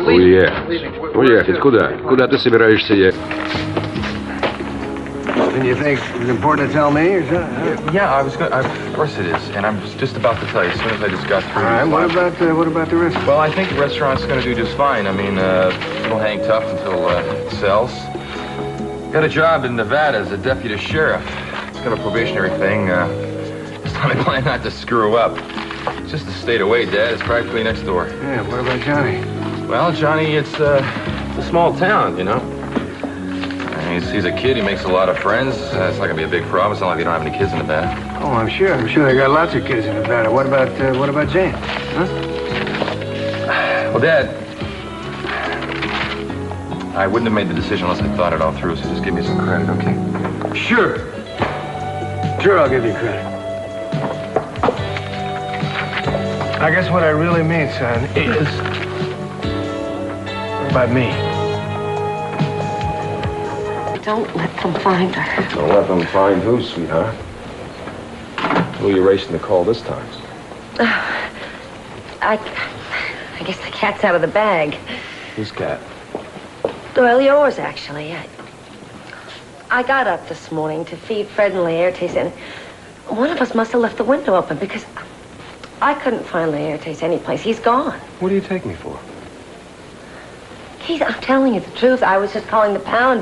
Уехать куда? Куда ты собираешься ехать? And you think it's important to tell me or something? Yeah, I was going. Of course it is, and I'm just about to tell you as soon as I just got through. All right. What about the restaurant? Well, I think the restaurant's going to do just fine. I mean, it'll hang tough until it sells. Got a job in Nevada as a deputy sheriff. It's kind of a probationary thing. This time I plan not to screw up. It's just a state away, Dad. It's practically next door. Yeah. What about Johnny? Well, Johnny, it's a small town, you know. He's a kid. He makes a lot of friends. It's not gonna be a big problem. It's not like they don't have any kids in Nevada. Oh, I'm sure. They got lots of kids in Nevada. What about Jane? Huh? Well, Dad, I wouldn't have made the decision unless I thought it all through. So just give me some credit, okay? Sure. Sure, I'll give you credit. I guess what I really mean, son, is what about me? Don't let them find her. Don't let them find who, sweetheart? Who are you racing to call this time? I guess the cat's out of the bag. Whose cat? Well, yours, actually. I got up this morning to feed Fred and Laertes, and one of us must have left the window open because I couldn't find Laertes anyplace. He's gone. What do you take me for? I'm telling you the truth. I was just calling the pound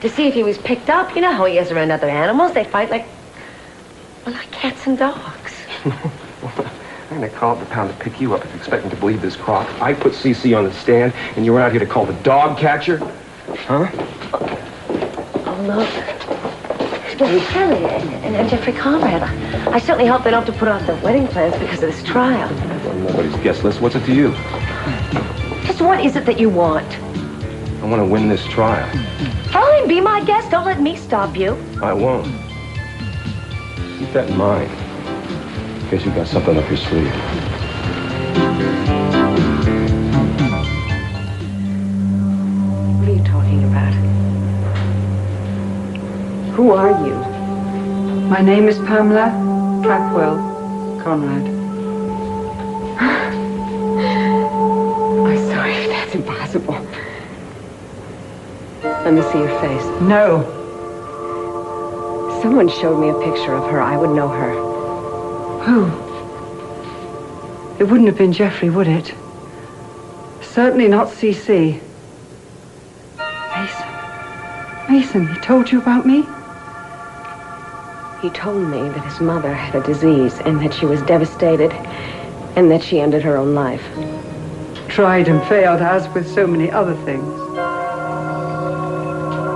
to see if he was picked up. You know how he is around other animals. They fight like cats and dogs. I'm going to call up the pound to pick you up if you're expecting to believe this crock. I put CC on the stand, and you were out here to call the dog catcher? Huh? Oh, look. Well, Kelly and Jeffrey Conrad. I certainly hope they don't have to put off their wedding plans because of this trial. Well, nobody's guest list. What's it to you? Just what is it that you want? I want to win this trial. Fine, be my guest. Don't let me stop you. I won't. Keep that in mind. In case you got something up your sleeve. What are you talking about? Who are you? My name is Pamela Capwell Conrad. I'm sorry if that's impossible. Let me see your face. No. Someone showed me a picture of her. I would know her. Who? It wouldn't have been Jeffrey, would it? Certainly not CC. Mason, he told you about me? He told me that his mother had a disease and that she was devastated and that she ended her own life. Tried and failed, as with so many other things.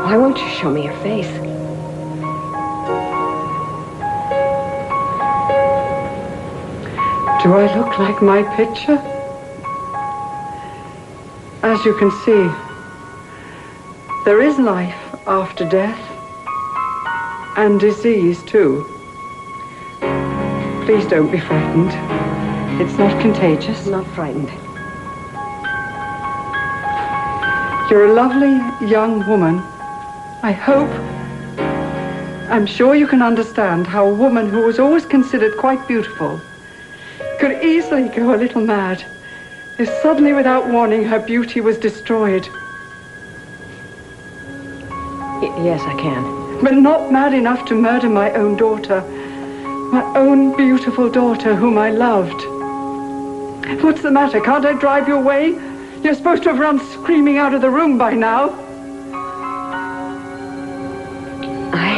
Why won't you show me your face? Do I look like my picture? As you can see, there is life after death. And disease, too. Please don't be frightened. It's not contagious. I'm not frightened. You're a lovely young woman. I hope, I'm sure you can understand how a woman who was always considered quite beautiful could easily go a little mad if suddenly, without warning, her beauty was destroyed. Yes, I can. But not mad enough to murder my own daughter. My own beautiful daughter whom I loved. What's the matter? Can't I drive you away? You're supposed to have run screaming out of the room by now. I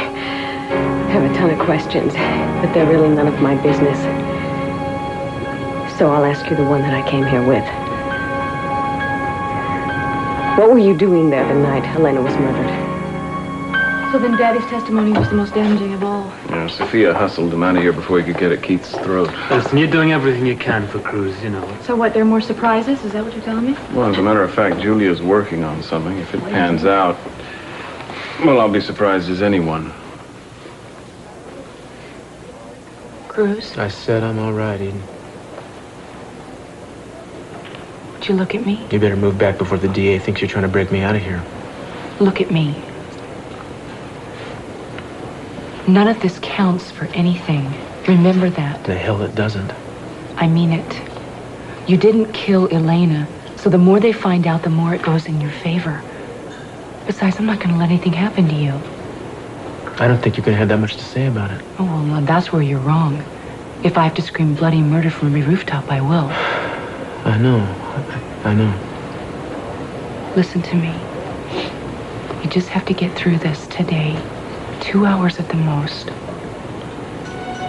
have a ton of questions, but they're really none of my business. So I'll ask you the one that I came here with. What were you doing there the night Helena was murdered? So then Daddy's testimony was the most damaging of all. Yeah, Sophia hustled him out of here before he could get at Keith's throat. Listen, you're doing everything you can for Cruz, you know. So what, there are more surprises? Is that what you're telling me? Well, as a matter of fact, Julia's working on something. If it pans out, well, I'll be surprised as anyone. Cruz? I said I'm all right, Eden. Would you look at me? You better move back before the DA thinks you're trying to break me out of here. Look at me. None of this counts for anything. Remember that. The hell it doesn't. I mean it. You didn't kill Elena So the more they find out, the more it goes in your favor. Besides, I'm not going to let anything happen to you. I don't think you can have that much to say about it. Oh, well, now that's where you're wrong. If I have to scream bloody murder from every rooftop, I will. I know. I know. Listen to me. You just have to get through this today. 2 hours at the most.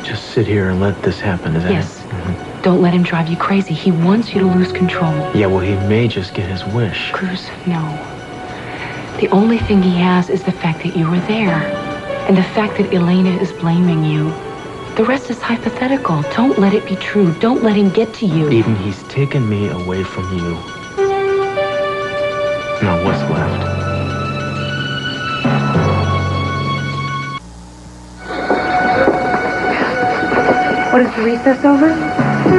Just sit here and let this happen, is that Yes. it? Mm-hmm. Don't let him drive you crazy. He wants you to lose control. Yeah, well, he may just get his wish. Cruz, no. The only thing he has is the fact that you were there. And the fact that Elena is blaming you. The rest is hypothetical. Don't let it be true. Don't let him get to you. Eden, he's taken me away from you. Now, what's left? What is the recess over?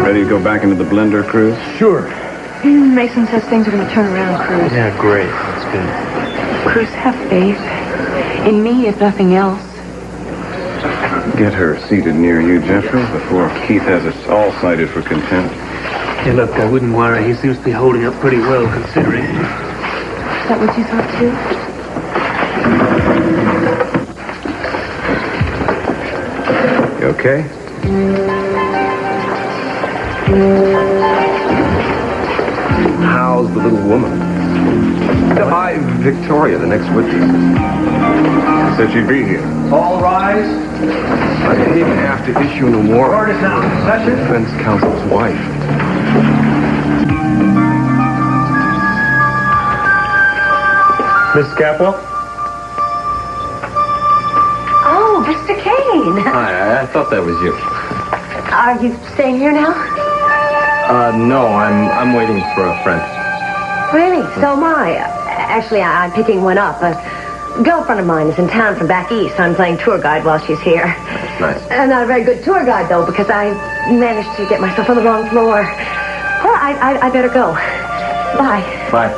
Ready to go back into the blender, Cruz? Sure. Mason says things are going to turn around, Cruz. Yeah, great. That's good. Cruz, have faith. In me, if nothing else. Get her seated near you, Jeffrey, before Keith has us all cited for contempt. Yeah, look, I wouldn't worry. He seems to be holding up pretty well, considering. Is that what you thought, too? You okay? How's the little woman? Hi, Victoria, the next witness. She said she'd be here. All rise. I didn't even have to issue an warrant. Court is now in session. Defense counsel's wife. Miss Capwell? Oh, Mr. Kane. Hi, I thought that was you. Are you staying here now? No, I'm waiting for a friend. Really? So am I. Actually, I'm picking one up. A girlfriend of mine is in town from back east. I'm playing tour guide while she's here. That's nice. Not a very good tour guide, though, because I managed to get myself on the wrong floor. Well, I better go. Bye. Bye.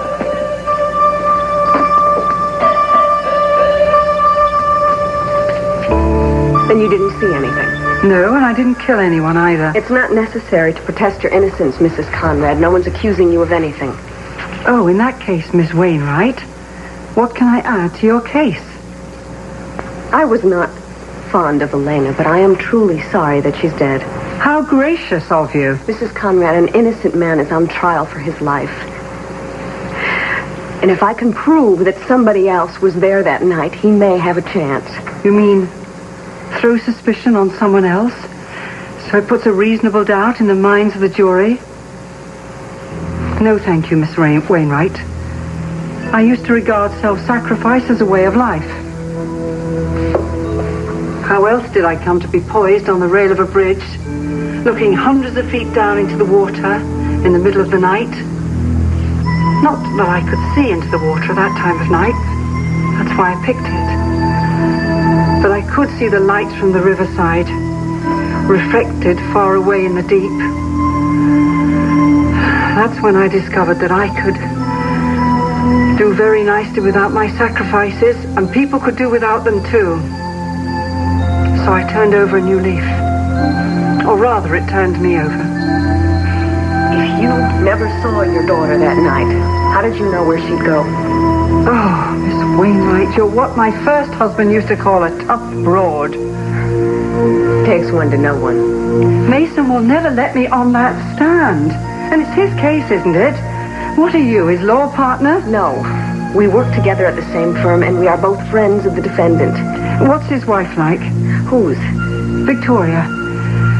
Then you didn't see anything. No, and I didn't kill anyone either. It's not necessary to protest your innocence, Mrs. Conrad. No one's accusing you of anything. Oh, in that case, Miss Wainwright, what can I add to your case? I was not fond of Elena, but I am truly sorry that she's dead. How gracious of you. Mrs. Conrad, an innocent man is on trial for his life. And if I can prove that somebody else was there that night, he may have a chance. You mean throw suspicion on someone else? So it puts a reasonable doubt in the minds of the jury? No, thank you, Miss Wainwright. I used to regard self-sacrifice as a way of life. How else did I come to be poised on the rail of a bridge, looking hundreds of feet down into the water in the middle of the night? Not that I could see into the water that time of night. That's why I picked it. But I could see the lights from the riverside, reflected far away in the deep. That's when I discovered that I could do very nicely without my sacrifices, and people could do without them too. So I turned over a new leaf. Or rather, it turned me over. If you never saw your daughter that night, how did you know where she'd go? Oh, Miss Wainwright, you're what my first husband used to call a tough broad. Takes one to know one. Mason will never let me on that stand. And it's his case, isn't it? What are you, his law partner? No. We work together at the same firm, and we are both friends of the defendant. What's his wife like? Whose? Victoria.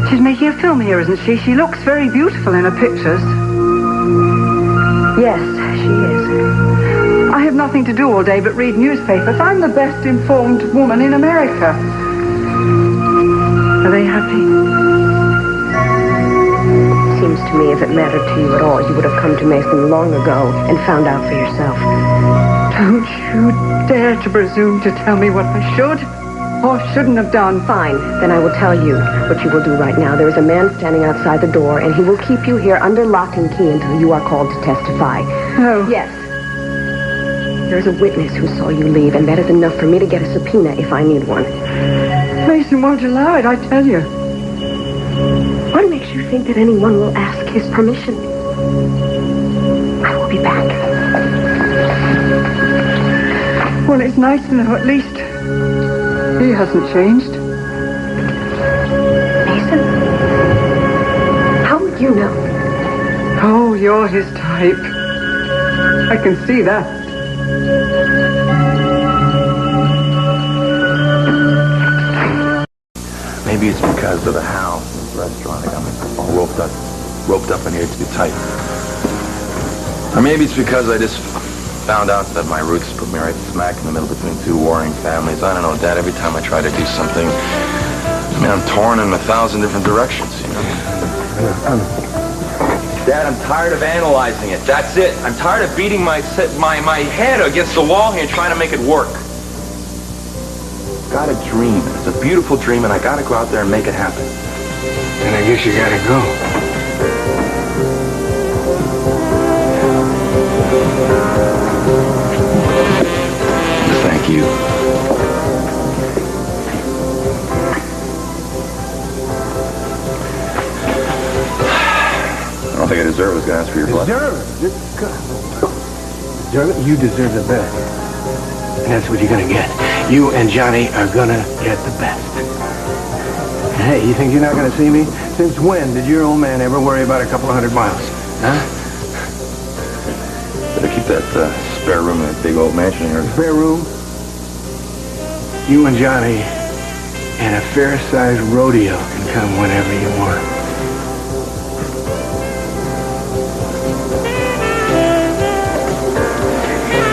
She's making a film here, isn't she? She looks very beautiful in her pictures. Yes, she is. I have nothing to do all day but read newspapers. I'm the best informed woman in America. Are they happy? Seems to me if it mattered to you at all, you would have come to Mason long ago and found out for yourself. Don't you dare to presume to tell me what I should or shouldn't have done. Fine, then I will tell you what you will do right now. There is a man standing outside the door, and he will keep you here under lock and key until you are called to testify. No. Yes. There is a witness who saw you leave, and that is enough for me to get a subpoena if I need one. Mason won't allow it, I tell you. What makes you think that anyone will ask his permission? I will be back. Well, it's nice to know at least he hasn't changed. Mason? How would you know? Oh, you're his type. I can see that. Maybe it's because of the house and this restaurant. I got myself all roped up in here too tight. Or maybe it's because I just found out that my roots put me right smack in the middle between two warring families. I don't know, Dad. Every time I try to do something, I mean, I'm torn in 1,000 different directions, you know? Dad, I'm tired of analyzing it. That's it. I'm tired of beating my head against the wall here and trying to make it work. Got a dream. It's a beautiful dream, and I gotta go out there and make it happen. And I guess you gotta go. Thank you. I don't think I deserve it. I was gonna ask for your blessing. Deserve it? You deserve the best. And that's what you're gonna get. You and Johnny are gonna get the best. Hey, you think you're not gonna see me? Since when did your old man ever worry about a couple of 100 miles? Huh? Better keep that spare room in that big old mansion here. Spare room? You and Johnny and a fair-sized rodeo can come whenever you want.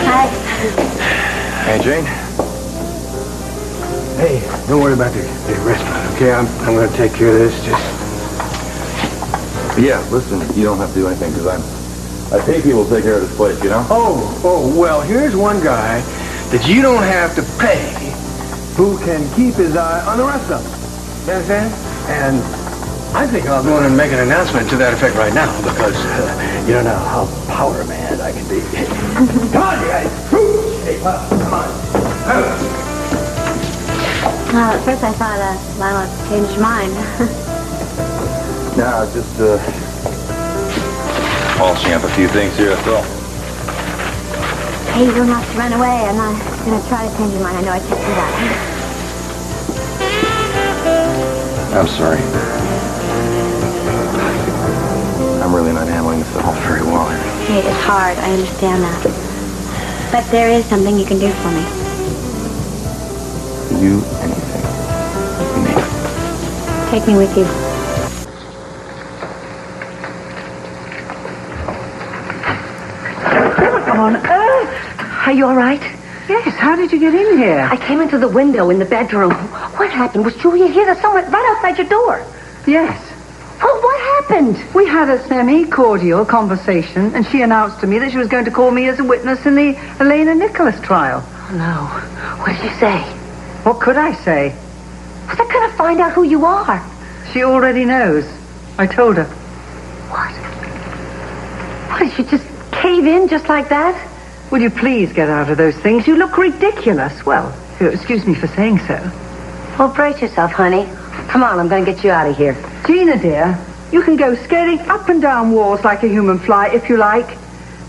Hi. Hey, Jane. Hey, don't worry about the restaurant, okay? I'm gonna take care of this. Just Yeah, listen, you don't have to do anything because I pay people to take care of this place, you know? Oh, well, here's one guy that you don't have to pay who can keep his eye on the rest of them. You understand? And I think I'll go in and make an announcement to that effect right now because you don't know how power mad I can be. Come on, you guys. Hey, come on. Well, at first I thought Lila changed his mind. No, just polishing up a few things here, that's all. Hey, you don't have to run away. I'm not going to try to change your mind. I know I can't do that. I'm sorry. I'm really not handling this at all very well here. Hey, it's hard. I understand that. But there is something you can do for me. You anything. Me. Take me with you. What on earth? Are you all right? Yes, how did you get in here? I came into the window in the bedroom. What happened? Was Julia here? There's someone right outside your door. Yes. Well, what happened? We had a semi-cordial conversation, and she announced to me that she was going to call me as a witness in the Elena Nicholas trial. Oh, no. What did she say? What could I say? Well, they're going to find out who you are. She already knows. I told her. What? What, did she just cave in just like that? Will you please get out of those things? You look ridiculous. Well, if you'll excuse me for saying so. Well, brace yourself, honey. Come on, I'm going to get you out of here. Gina, dear, you can go skating up and down walls like a human fly if you like.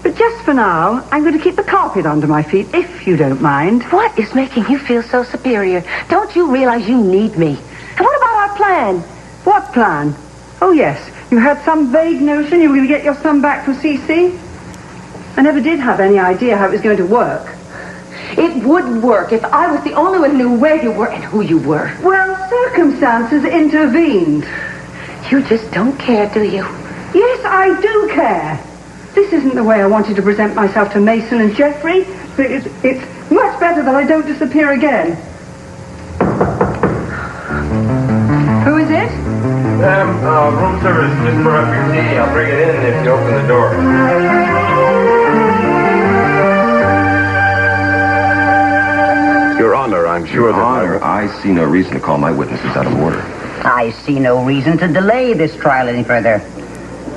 But just for now, I'm going to keep the carpet under my feet, if you don't mind. What is making you feel so superior? Don't you realize you need me? And what about our plan? What plan? Oh, yes. You had some vague notion you were going to get your son back from CC? I never did have any idea how it was going to work. It would work if I was the only one who knew where you were and who you were. Well, circumstances intervened. You just don't care, do you? Yes, I do care. This isn't the way I wanted to present myself to Mason and Jeffrey, but it's much better that I don't disappear again. Who is it? Room service, just brought up your tea. I'll bring it in if you open the door. Your Honor, I'm sure that... Honor, I see no reason to call my witnesses out of order. I see no reason to delay this trial any further.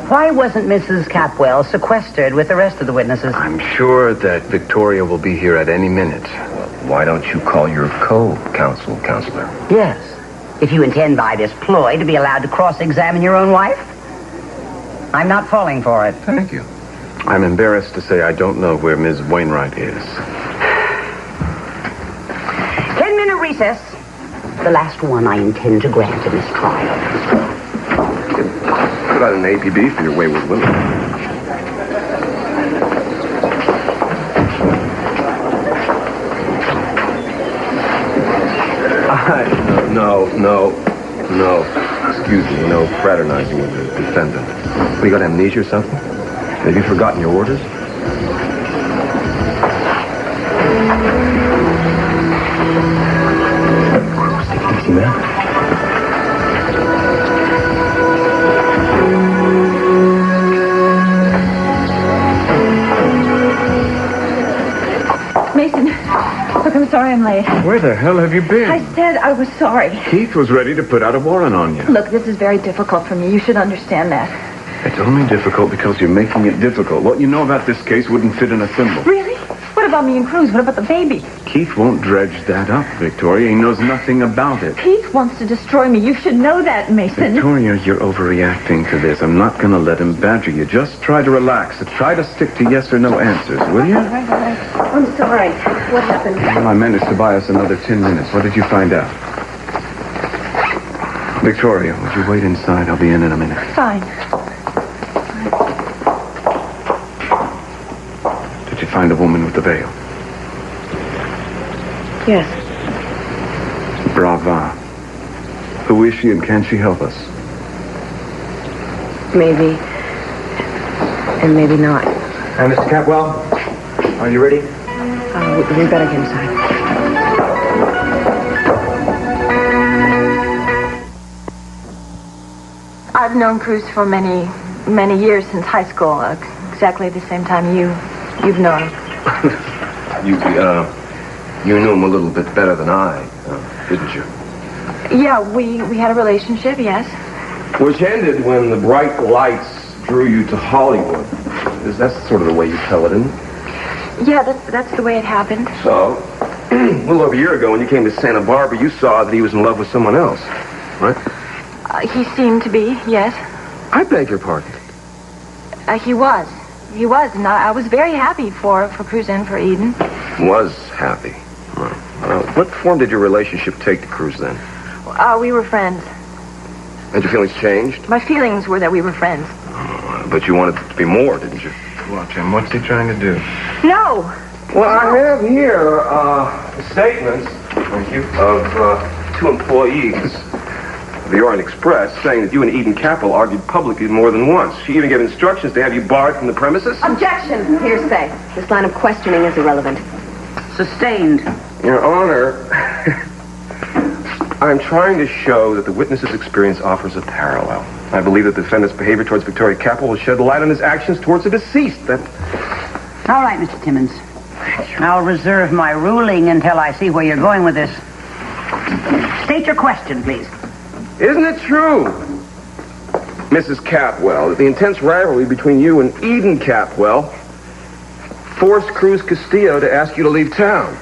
Why wasn't Mrs. Capwell sequestered with the rest of the witnesses? I'm sure that Victoria will be here at any minute. Why don't you call your co-counsel, counselor? Yes. If you intend by this ploy to be allowed to cross-examine your own wife, I'm not falling for it. Thank you. I'm embarrassed to say I don't know where Ms. Wainwright is. 10-minute recess. The last one I intend to grant in this trial. Put out an APB for your wayward women. No. Excuse me, no fraternizing with the defendant. What, you got amnesia or something? Have you forgotten your orders? Take it easy, man. Mason, look, I'm sorry I'm late. Where the hell have you been? I said I was sorry. Keith was ready to put out a warrant on you. Look, this is very difficult for me. You should understand that. It's only difficult because you're making it difficult. What you know about this case wouldn't fit in a thimble. Really? What about me and Cruz? What about the baby? Keith won't dredge that up, Victoria. He knows nothing about it. Keith wants to destroy me. You should know that, Mason. Victoria, you're overreacting to this. I'm not going to let him badger you. Just try to relax. Try to stick to yes or no answers, will you? All right. I'm sorry. What happened? Well, I managed to buy us another 10 minutes. What did you find out? Victoria, would you wait inside? I'll be in a minute. Fine. Did you find the woman with the veil? Yes. Brava. Who is she and can she help us? Maybe. And maybe not. Mr. Capwell, are you ready? We better get inside. I've known Cruz for many, many years, since high school. Exactly the same time you've known him. You knew him a little bit better than I, didn't you? Yeah, we had a relationship, yes. Which ended when the bright lights drew you to Hollywood. That's sort of the way you tell it, isn't it? Yeah, that's the way it happened. So, a little over a year ago when you came to Santa Barbara, you saw that he was in love with someone else, right? He seemed to be, yes. I beg your pardon. He was, and I was very happy for Cruz and for Eden. Was happy. What form did your relationship take to Cruz then? We were friends. Had your feelings changed? My feelings were that we were friends. But you wanted it to be more, didn't you? Watch him. What's he trying to do? No! Well, I have here statements, thank you, of 2 employees of the Orient Express saying that you and Eden Capel argued publicly more than once. She even gave instructions to have you barred from the premises. Objection! Hearsay. This line of questioning is irrelevant. Sustained. Your Honor, I'm trying to show that the witness's experience offers a parallel. I believe that the defendant's behavior towards Victoria Capel will shed light on his actions towards the deceased. All right, Mr. Timmons. I'll reserve my ruling until I see where you're going with this. State your question, please. Isn't it true, Mrs. Capwell, that the intense rivalry between you and Eden Capwell forced Cruz Castillo to ask you to leave town?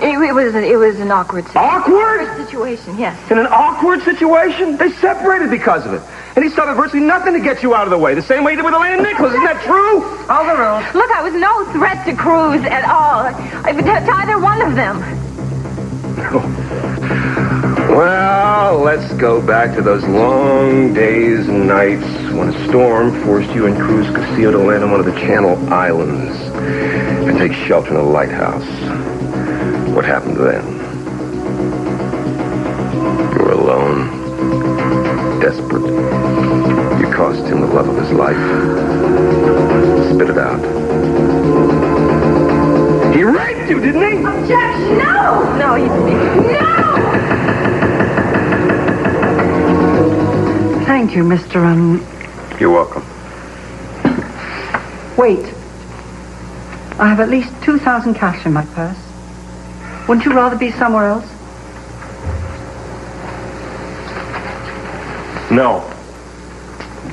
It was an awkward situation. Awkward? Situation, yes. In an awkward situation? They separated because of it. And he started virtually nothing to get you out of the way, the same way he did with Elena Nicholas. Isn't that true? All the rules. Look, I was no threat to Cruz at all. To either one of them. Well, let's go back to those long days and nights when a storm forced you and Cruz Castillo to land on one of the Channel Islands and take shelter in a lighthouse. What happened then? You were alone, desperate. You cost him the love of his life. Spit it out. He raped you, didn't he? Objection! No! No, he didn't. No! Thank you, Mr. You're welcome. Wait. I have at least 2,000 cash in my purse. Wouldn't you rather be somewhere else? No.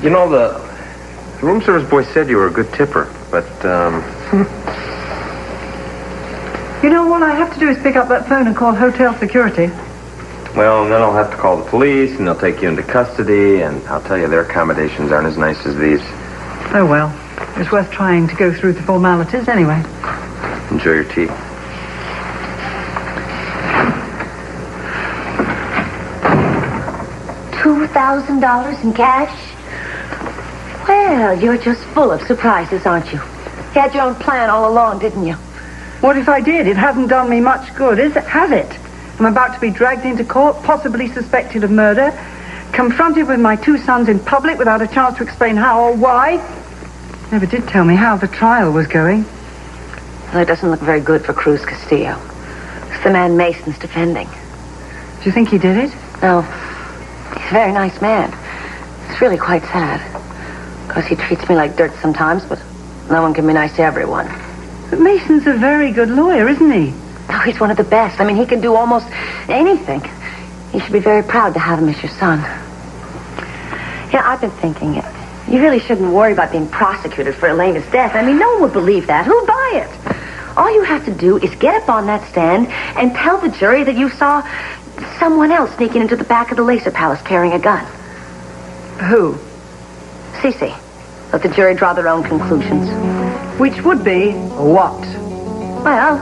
You know, the room service boy said you were a good tipper, but, You know, all I have to do is pick up that phone and call hotel security. Well, then I'll have to call the police, and they'll take you into custody, and I'll tell you, their accommodations aren't as nice as these. Oh, well. It's worth trying to go through the formalities anyway. Enjoy your tea. $2,000 in cash? Well, you're just full of surprises, aren't you? You had your own plan all along, didn't you? What if I did? It hasn't done me much good, has it? I'm about to be dragged into court, possibly suspected of murder, confronted with my 2 sons in public without a chance to explain how or why. Never did tell me how the trial was going. Well, it doesn't look very good for Cruz Castillo. It's the man Mason's defending. Do you think he did it? No. He's a very nice man. It's really quite sad. Of course, he treats me like dirt sometimes, but no one can be nice to everyone. But Mason's a very good lawyer, isn't he? Oh, he's one of the best. I mean, he can do almost anything. You should be very proud to have him as your son. Yeah, I've been thinking it. You really shouldn't worry about being prosecuted for Elena's death. I mean, no one would believe that. Who'd buy it? All you have to do is get up on that stand and tell the jury that you saw someone else sneaking into the back of the Laser Palace carrying a gun. Who? Cece. Let the jury draw their own conclusions. Which would be what? Well,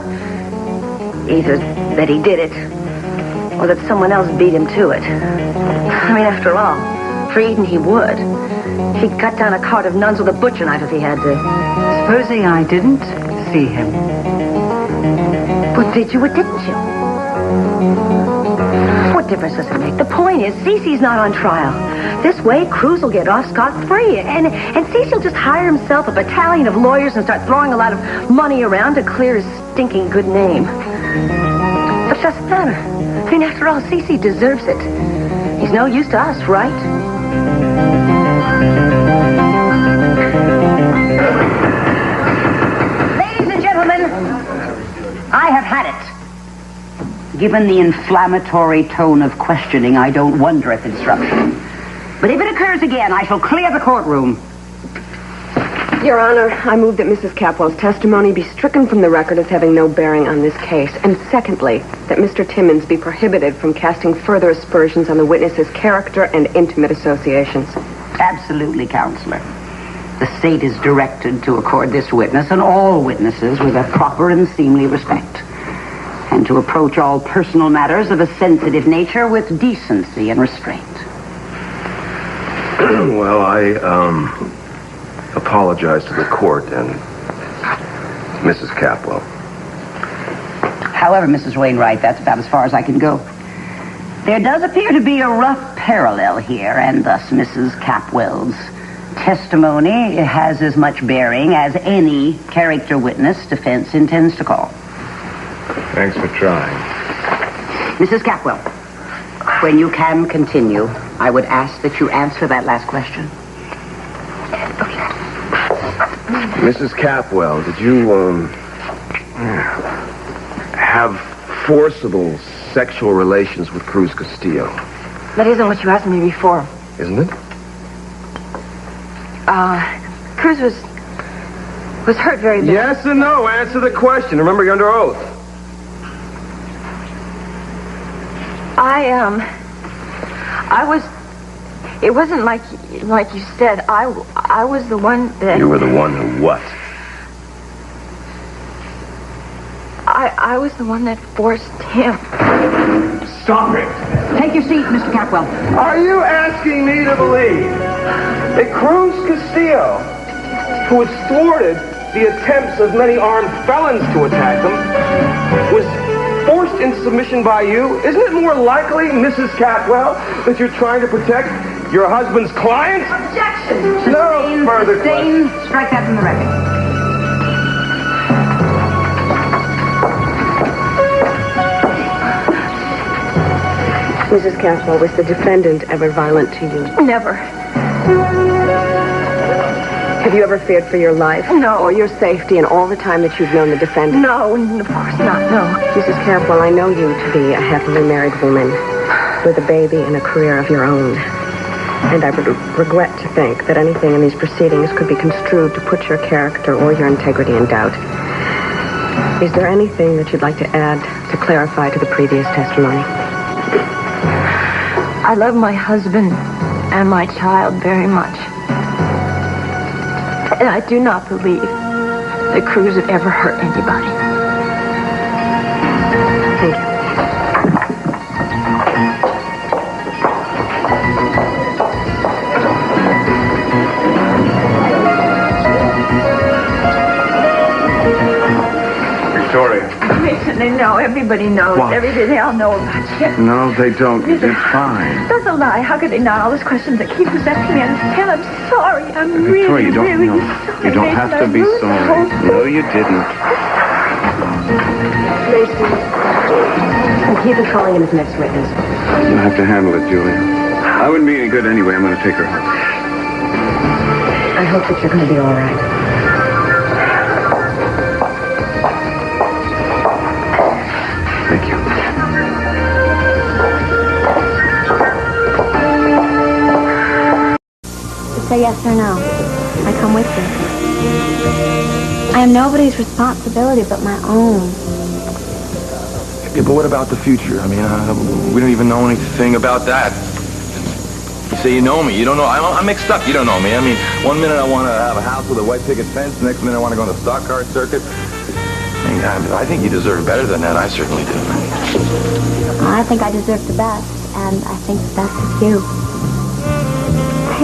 either that he did it, or that someone else beat him to it. I mean, after all, for Eden he would. He'd cut down a cart of nuns with a butcher knife if he had to. Supposing I didn't see him. Well, did you or didn't you? What difference does it make? The point is, Cece's not on trial. This way, Cruz will get off scot-free, and Cece will just hire himself a battalion of lawyers and start throwing a lot of money around to clear his stinking good name. But it doesn't matter. I mean, after all, Cece deserves it. He's no use to us, right? Ladies and gentlemen, I have had it. Given the inflammatory tone of questioning, I don't wonder at the disruption. But if it occurs again, I shall clear the courtroom. Your Honor, I move that Mrs. Capwell's testimony be stricken from the record as having no bearing on this case. And secondly, that Mr. Timmons be prohibited from casting further aspersions on the witness's character and intimate associations. Absolutely, Counselor. The state is directed to accord this witness and all witnesses with a proper and seemly respect, and to approach all personal matters of a sensitive nature with decency and restraint. Well, I apologize to the court and Mrs. Capwell. However, Mrs. Wainwright, that's about as far as I can go. There does appear to be a rough parallel here, and thus Mrs. Capwell's testimony has as much bearing as any character witness defense intends to call. Thanks for trying. Mrs. Capwell, when you can continue, I would ask that you answer that last question. Mrs. Capwell, did you, have forcible sexual relations with Cruz Castillo? That isn't what you asked me before. Isn't it? Cruz was hurt very badly. Yes and no. Answer the question. Remember, you're under oath. It wasn't like you said. I was the one that... You were the one who what? I was the one that forced him. Stop it. Take your seat, Mr. Capwell. Are you asking me to believe that Cruz Castillo, who had thwarted the attempts of many armed felons to attack them, was forced into submission by you? Isn't it more likely, Mrs. Capwell, that you're trying to protect your husband's client? Objection. No further questions. Strike that from the record. Mrs. Caswell, was the defendant ever violent to you? Never. Have you ever feared for your life? No. Or your safety in all the time that you've known the defendant? No, of course not, no. Mrs. Caswell, I know you to be a happily married woman with a baby and a career of your own. And I would regret to think that anything in these proceedings could be construed to put your character or your integrity in doubt. Is there anything that you'd like to add to clarify to the previous testimony? I love my husband and my child very much. And I do not believe that Cruz would ever hurt anybody. Thank you. Victoria. Mason, they know. Everybody knows. What? They all know about you. No, they don't. You did fine. That's a lie. How could they not? All those questions that keep us up here. Tell, I'm sorry. I'm Victoria, you don't really know. sorry. You don't have to be sorry. No, you didn't. Mason, Keith is calling him his next witness. You'll have to handle it, Julia. I wouldn't be any good anyway. I'm going to take her home. I hope that you're going to be all right. Thank you. Say yes or no. I come with you. I am nobody's responsibility but my own. Yeah, but what about the future? I mean, we don't even know anything about that. You say you know me. You don't know. I'm mixed up. You don't know me. I mean, one minute I want to have a house with a white picket fence. The next minute I want to go on the stock car circuit. I mean, I think you deserve better than that. I certainly do. I think I deserve the best, and I think the best is you.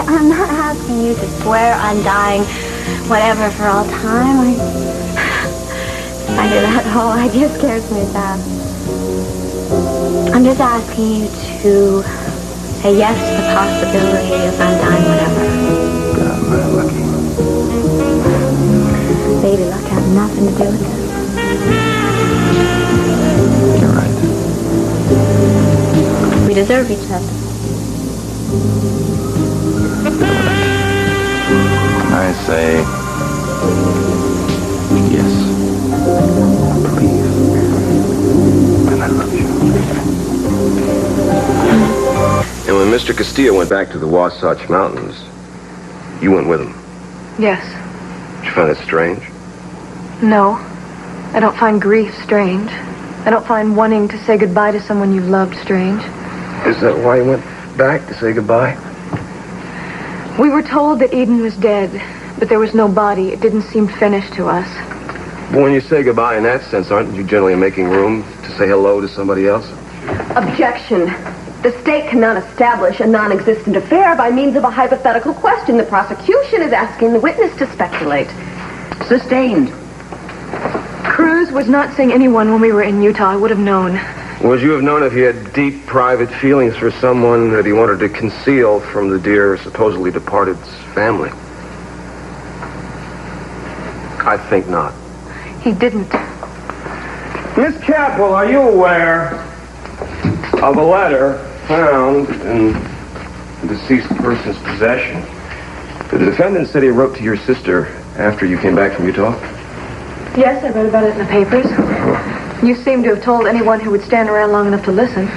I'm not asking you to swear undying whatever for all time. I do that whole idea scares me to death. I'm just asking you to say yes to the possibility of undying whatever. God, man, lucky. Baby, luck has nothing to do with it. You're right. We deserve each other. I say yes. Please. And I love you. And when Mr. Castillo went back to the Wasatch Mountains, you went with him. Yes. Did you find that strange? No. I don't find grief strange. I don't find wanting to say goodbye to someone you loved strange. Is that why you went back to say goodbye? We were told that Eden was dead, but there was no body. It didn't seem finished to us. But when you say goodbye in that sense, aren't you generally making room to say hello to somebody else? Objection. The state cannot establish a non-existent affair by means of a hypothetical question. The prosecution is asking the witness to speculate. Sustained. Cruz was not seeing anyone when we were in Utah. I would have known. Would you have known if he had deep, private feelings for someone that he wanted to conceal from the dear, supposedly departed's family? I think not. He didn't. Miss Capwell, are you aware of a letter found in the deceased person's possession? The defendant said he wrote to your sister after you came back from Utah? Yes, I read about it in the papers. You seem to have told anyone who would stand around long enough to listen.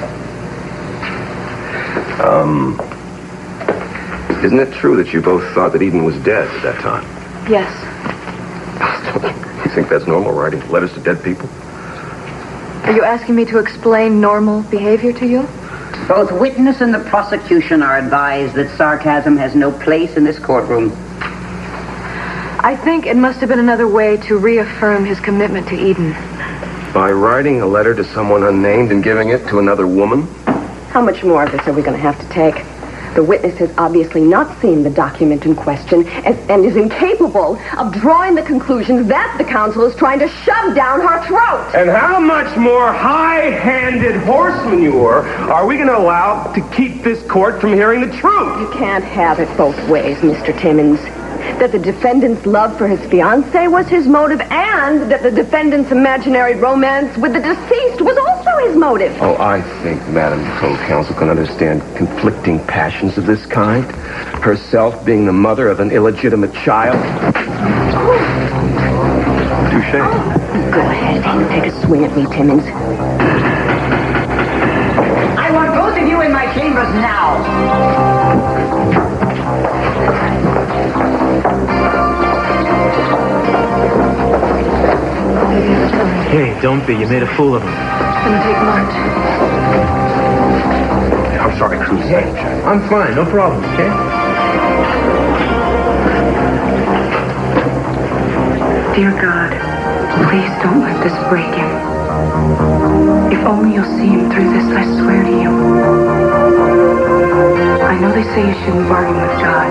Isn't it true that you both thought that Eden was dead at that time? Yes. You think that's normal, writing letters to dead people? Are you asking me to explain normal behavior to you? Both witness and the prosecution are advised that sarcasm has no place in this courtroom. I think it must have been another way to reaffirm his commitment to Eden. By writing a letter to someone unnamed and giving it to another woman? How much more of this are we going to have to take? The witness has obviously not seen the document in question and is incapable of drawing the conclusions that the counsel is trying to shove down her throat. And how much more high-handed horse manure are we going to allow to keep this court from hearing the truth? You can't have it both ways, Mr. Timmons. That the defendant's love for his fiancée was his motive, and that the defendant's imaginary romance with the deceased was also his motive. Oh, I think Madam Co-Counsel can understand conflicting passions of this kind. Herself being the mother of an illegitimate child. Touché. Go ahead. Take a swing at me, Timmons. I want both of you in my chambers now. Hey, don't be. You made a fool of him. It's going to take much. I'm sorry, Cruz. Hey, I'm fine. No problem, okay? Dear God, please don't let this break him. If only you'll see him through this, I swear to you. I know they say you shouldn't bargain with God,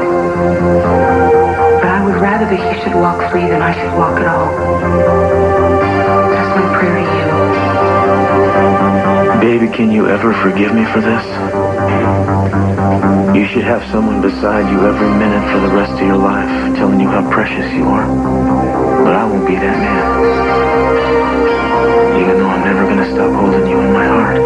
but I would rather that he should walk free than I should walk at all. That's my prayer to you. Baby, can you ever forgive me for this? You should have someone beside you every minute for the rest of your life, telling you how precious you are. But I won't be that man. Even though I'm never going to stop holding you in my heart.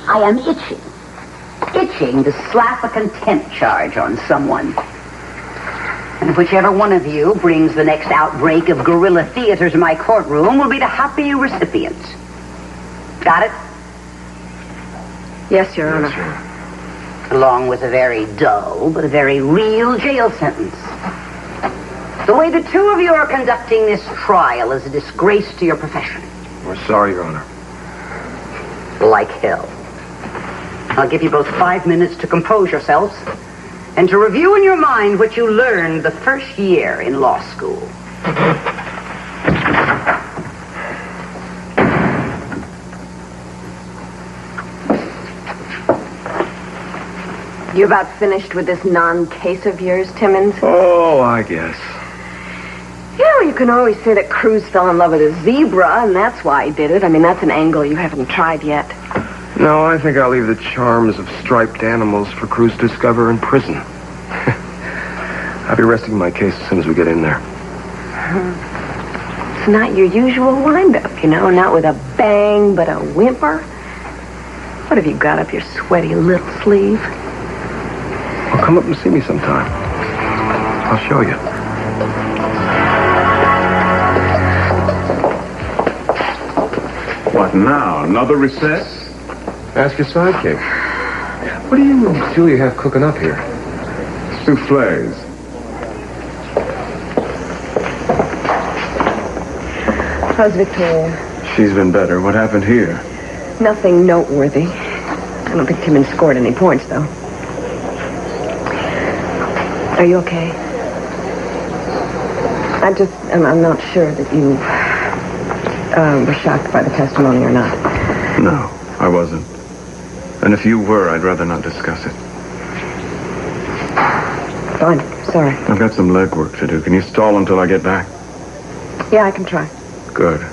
I am itching to slap a contempt charge on someone. And whichever one of you brings the next outbreak of guerrilla theater to my courtroom will be the happy recipient. Got it? Yes, Your Honor. Along with a very dull but a very real jail sentence. The way the two of you are conducting this trial is a disgrace to your profession. We're sorry, Your Honor. Like hell. I'll give you both 5 minutes to compose yourselves and to review in your mind what you learned the first year in law school. You about finished with this non-case of yours, Timmons? Oh, I guess. Yeah, well, you can always say that Cruz fell in love with a zebra, and that's why he did it. I mean, that's an angle you haven't tried yet. No, I think I'll leave the charms of striped animals for Cruz to discover in prison. I'll be resting my case as soon as we get in there. It's not your usual wind-up, you know, not with a bang, but a whimper. What have you got up your sweaty little sleeve? Well, come up and see me sometime. I'll show you. What now? Another recess? Ask your sidekick. What do you and Julia have cooking up here? Souffles. How's Victoria? She's been better. What happened here? Nothing noteworthy. I don't think Timmons scored any points, though. Are you okay? I'm not sure that you were shocked by the testimony or not. No, I wasn't. And if you were, I'd rather not discuss it. Fine, sorry. I've got some legwork to do. Can you stall until I get back? Yeah, I can try. Good.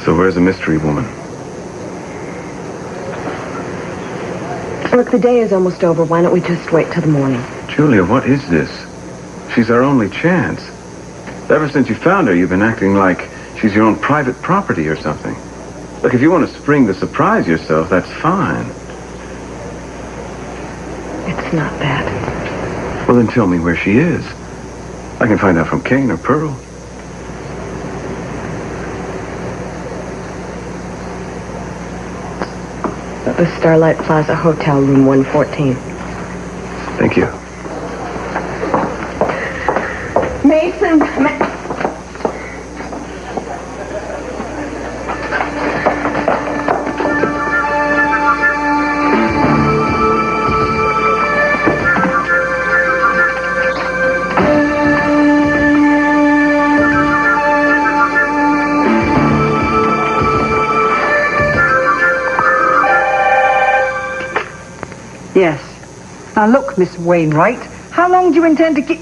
So where's the mystery woman? Look, the day is almost over. Why don't we just wait till the morning? Julia, what is this? She's our only chance. Ever since you found her, you've been acting like she's your own private property or something. Look, if you want to spring to surprise yourself, that's fine. It's not that. Well, then tell me where she is. I can find out from Kane or Pearl. The Starlight Plaza Hotel, room 114. Thank you. Mason! Yes. Now look, Miss Wainwright, how long do you intend to keep...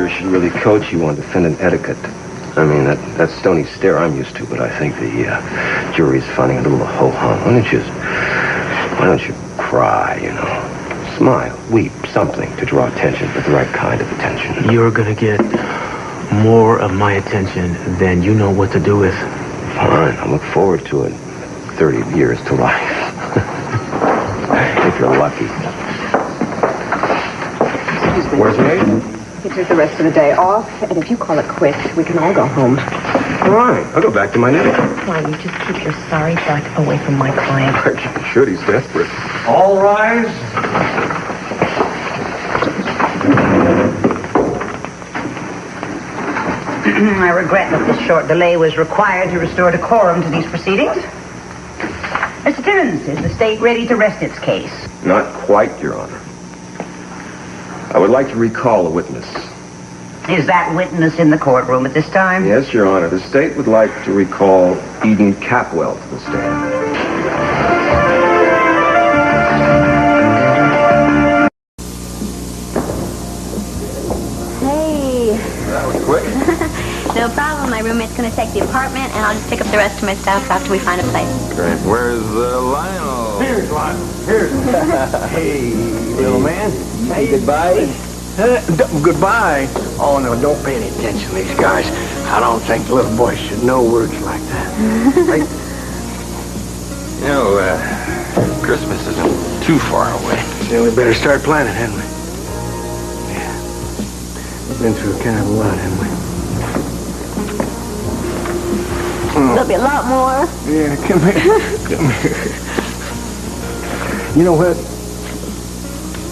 Should really coach you on defendant etiquette. I mean, that stony stare I'm used to, but I think the jury's finding a little ho-hum. Why don't you cry, you know? Smile, weep, something to draw attention, but the right kind of attention. You're gonna get more of my attention than you know what to do with. Fine, I look forward to it. 30 years to life. If you're lucky. Excuse me. Where's Nate? He took the rest of the day off, and if you call it quits, we can all go home. All right, I'll go back to my neighbor. Why, you just keep your sorry butt away from my client. Should, he's desperate. All rise. I regret that this short delay was required to restore decorum to these proceedings. Mr. Timmons, is the state ready to rest its case? Not quite, Your Honor. I would like to recall a witness. Is that witness in the courtroom at this time? Yes, Your Honor. The state would like to recall Eden Capwell to the stand. Hey. That was quick. No problem. My roommate's going to take the apartment, and I'll just pick up the rest of my stuff after we find a place. Great. Where's Lionel? Here's Lionel. Here's. Hey, little man. Hey, goodbye. Goodbye. Oh, no, don't pay any attention to these guys. I don't think the little boy should know words like that. Hey. You know, Christmas isn't too far away. Then we better start planning, hadn't we? Yeah. We've been through kind of a lot, haven't we? There'll be a lot more. Yeah, come here. Come here. You know what?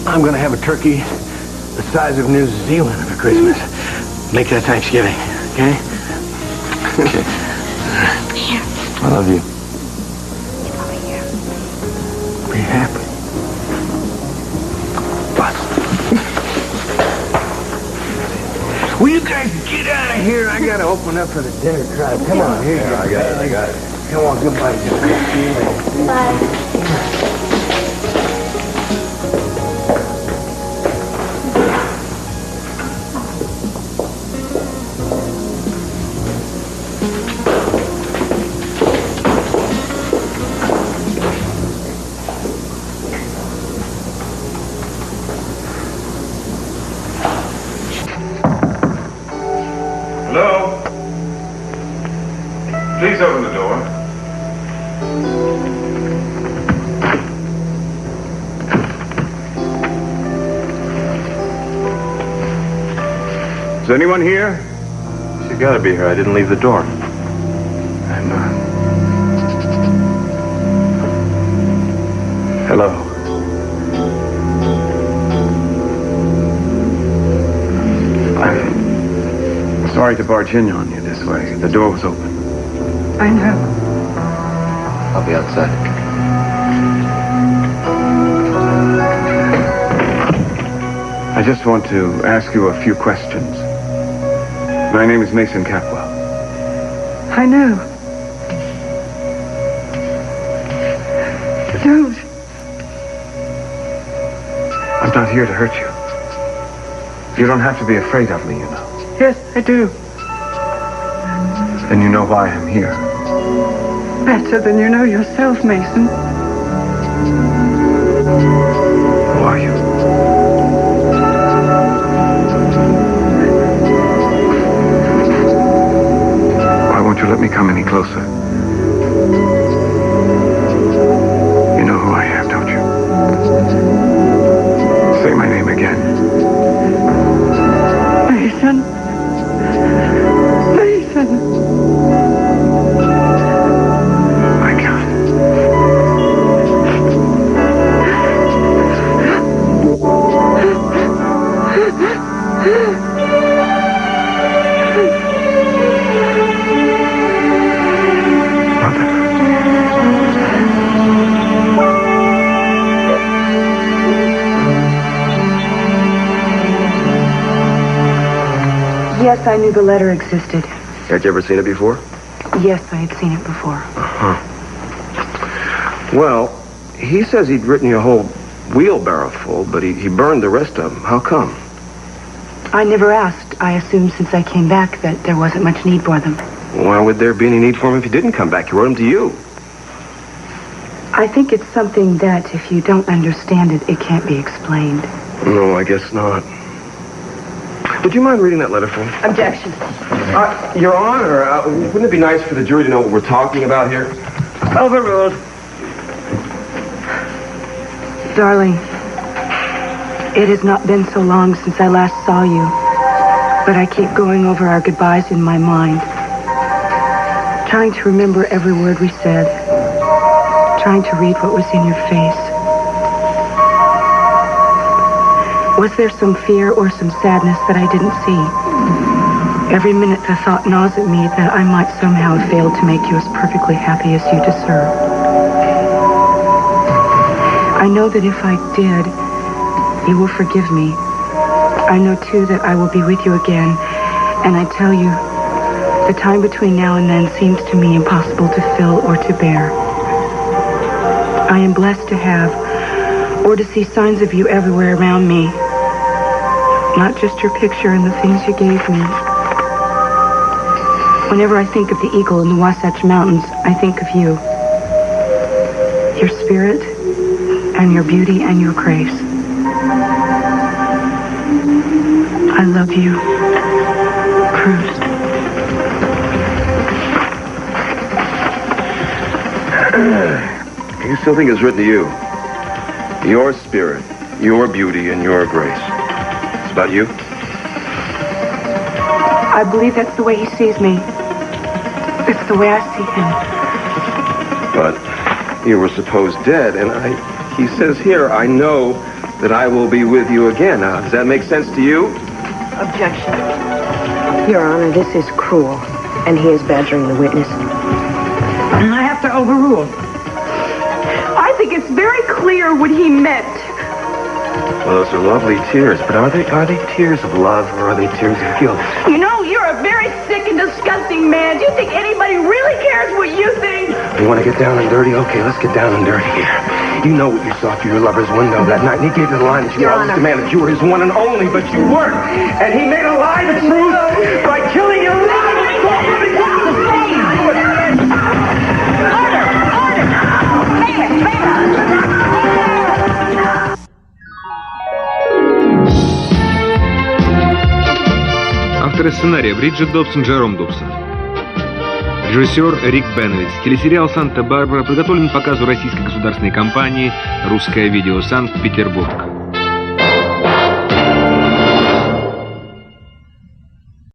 I'm going to have a turkey the size of New Zealand for Christmas. Make that Thanksgiving, okay? Okay. Here. I love you. Over here. Be happy. Will you guys get out of here? I got to open up for the dinner crowd. Come on, here you go. I got it. Come on, goodbye. See you later. Bye. Hello? Please open the door. Is anyone here? She's got to be here. I didn't leave the door. Hello. I'm sorry to barge in on you this way. The door was open. I know. I'll be outside. I just want to ask you a few questions. My name is Mason Capwell. I know. Don't. I'm not here to hurt you. You don't have to be afraid of me, you know. Yes, I do. And you know why I'm here. Better than you know yourself, Mason. Who are you? Why won't you let me come any closer? You know who I am, don't you? Say my name again. Mason. Mason. My God. Yes, I knew the letter existed. Had you ever seen it before? Yes, I had seen it before. Uh-huh. Well, he says he'd written you a whole wheelbarrow full, but he burned the rest of them. How come? I never asked. I assumed since I came back that there wasn't much need for them. Why would there be any need for him if he didn't come back? He wrote them to you. I think it's something that, if you don't understand it, it can't be explained. No, I guess not. Would you mind reading that letter for me? Objection. Your Honor, wouldn't it be nice for the jury to know what we're talking about here? Overruled. Darling, it has not been so long since I last saw you, but I keep going over our goodbyes in my mind, trying to remember every word we said, trying to read what was in your face. Was there some fear or some sadness that I didn't see? Every minute the thought gnaws at me that I might somehow have failed to make you as perfectly happy as you deserve. I know that if I did, you will forgive me. I know, too, that I will be with you again. And I tell you, the time between now and then seems to me impossible to fill or to bear. I am blessed to have, or to see signs of you everywhere around me. Not just your picture and the things you gave me. Whenever I think of the eagle in the Wasatch Mountains, I think of you. Your spirit, and your beauty and your grace. I love you, Cruz. You still think it's written to you? Your spirit, your beauty, and your grace. It's about you? I believe that's the way he sees me. It's the way I see him. But you were supposed dead, and he says here, I know that I will be with you again. Does that make sense to you? Objection. Your Honor, this is cruel, and he is badgering the witness. I have to overrule. I think it's very clear what he meant. Well, those are lovely tears, but are they tears of love or are they tears of guilt? You know, you're a very sick and disgusting man. Do you think anybody really cares what you think? You want to get down and dirty? Okay, let's get down and dirty here. You know what you saw through your lover's window that night, and he gave you the line that you always demanded you were his one and only, but you weren't. And he made a lie the truth by killing your life. Авторы сценария Бриджит Добсон, Джером Добсон. Режиссер Рик Беновиц. Телесериал «Санта-Барбара» подготовлен к показу российской государственной компании «Русское видео Санкт-Петербург».